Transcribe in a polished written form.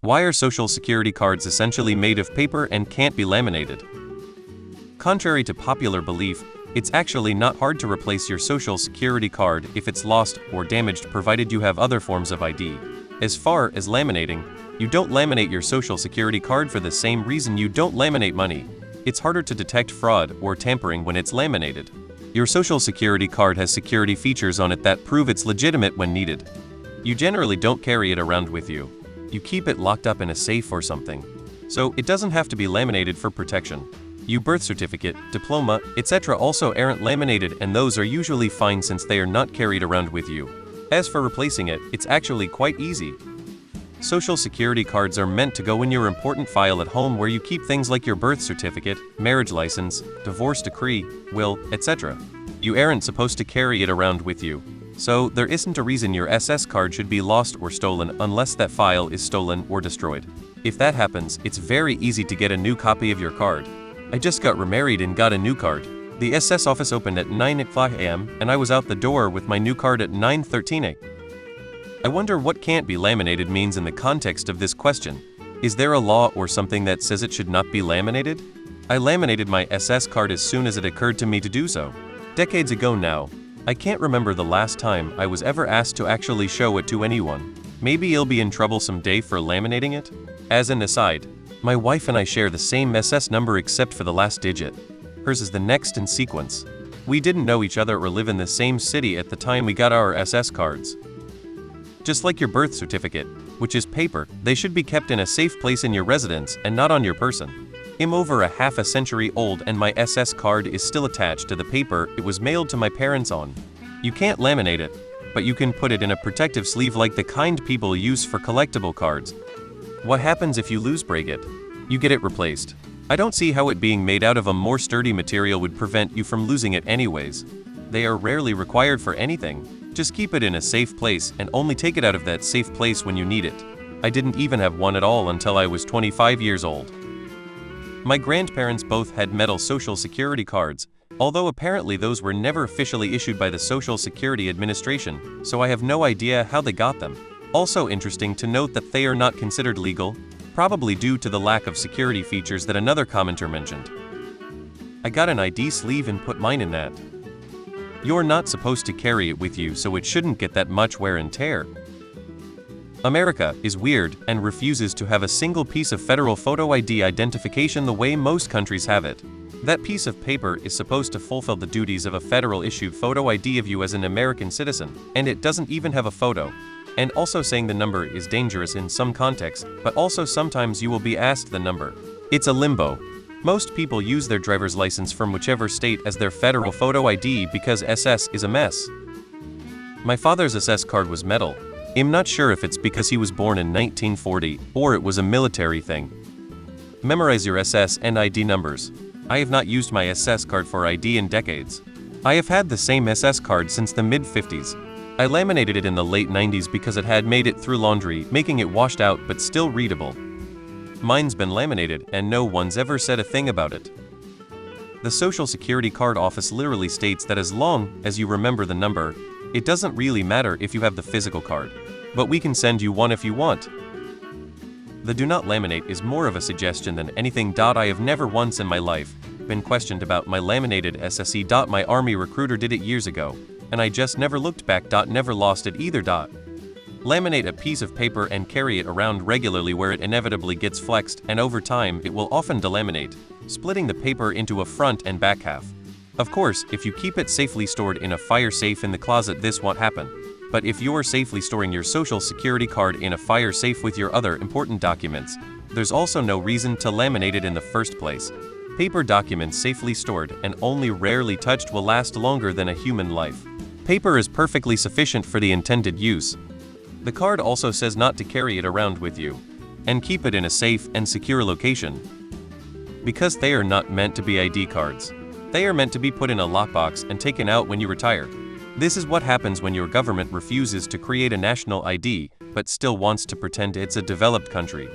Why are social security cards essentially made of paper and can't be laminated? Contrary to popular belief, it's actually not hard to replace your social security card if it's lost or damaged, provided you have other forms of ID. As far as laminating, you don't laminate your social security card for the same reason you don't laminate money. It's harder to detect fraud or tampering when it's laminated. Your social security card has security features on it that prove it's legitimate when needed. You generally don't carry it around with you. You keep it locked up in a safe or something. So it doesn't have to be laminated for protection. Your birth certificate, diploma, etc. also aren't laminated, and those are usually fine since they are not carried around with you. As for replacing it, it's actually quite easy. Social security cards are meant to go in your important file at home where you keep things like your birth certificate, marriage license, divorce decree, will, etc. You aren't supposed to carry it around with you. So there isn't a reason your SS card should be lost or stolen unless that file is stolen or destroyed. If that happens, it's very easy to get a new copy of your card. I just got remarried and got a new card. The SS office opened at 9:05 a.m. and I was out the door with my new card at 9:13 a.m. I wonder what can't be laminated means in the context of this question. Is there a law or something that says it should not be laminated? I laminated my SS card as soon as it occurred to me to do so. Decades ago now. I can't remember the last time I was ever asked to actually show it to anyone. Maybe I'll be in trouble someday for laminating it? As an aside, my wife and I share the same SS number except for the last digit. Hers is the next in sequence. We didn't know each other or live in the same city at the time we got our SS cards. Just like your birth certificate, which is paper, they should be kept in a safe place in your residence and not on your person. I'm over a half a century old and my SS card is still attached to the paper it was mailed to my parents on. You can't laminate it, but you can put it in a protective sleeve like the kind people use for collectible cards. What happens if you break it? You get it replaced. I don't see how it being made out of a more sturdy material would prevent you from losing it anyways. They are rarely required for anything. Just keep it in a safe place and only take it out of that safe place when you need it. I didn't even have one at all until I was 25 years old. My grandparents both had metal social security cards, although apparently those were never officially issued by the Social Security Administration, so I have no idea how they got them. Also interesting to note that they are not considered legal, probably due to the lack of security features that another commenter mentioned. I got an ID sleeve and put mine in that. You're not supposed to carry it with you, so it shouldn't get that much wear and tear. America is weird and refuses to have a single piece of federal photo ID identification the way most countries have it. That piece of paper is supposed to fulfill the duties of a federal-issued photo ID of you as an American citizen, and it doesn't even have a photo. And also saying the number is dangerous in some contexts, but also sometimes you will be asked the number. It's a limbo. Most people use their driver's license from whichever state as their federal photo ID because SS is a mess. My father's SS card was metal. I'm not sure if it's because he was born in 1940 or it was a military thing. Memorize your SS and ID numbers. I have not used my SS card for ID in decades. I have had the same SS card since the mid-50s. I laminated it in the late 90s because it had made it through laundry, making it washed out but still readable. Mine's been laminated and no one's ever said a thing about it. The Social Security card office literally states that as long as you remember the number, it doesn't really matter if you have the physical card, but we can send you one if you want. The do not laminate is more of a suggestion than anything. I have never once in my life been questioned about my laminated SSE. My army recruiter did it years ago, and I just never looked back. Never lost it either. Laminate a piece of paper and carry it around regularly where it inevitably gets flexed, and over time it will often delaminate, splitting the paper into a front and back half. Of course, if you keep it safely stored in a fire safe in the closet, this won't happen. But if you're safely storing your social security card in a fire safe with your other important documents, there's also no reason to laminate it in the first place. Paper documents safely stored and only rarely touched will last longer than a human life. Paper is perfectly sufficient for the intended use. The card also says not to carry it around with you, and keep it in a safe and secure location. Because they are not meant to be ID cards. They are meant to be put in a lockbox and taken out when you retire. This is what happens when your government refuses to create a national ID, but still wants to pretend it's a developed country.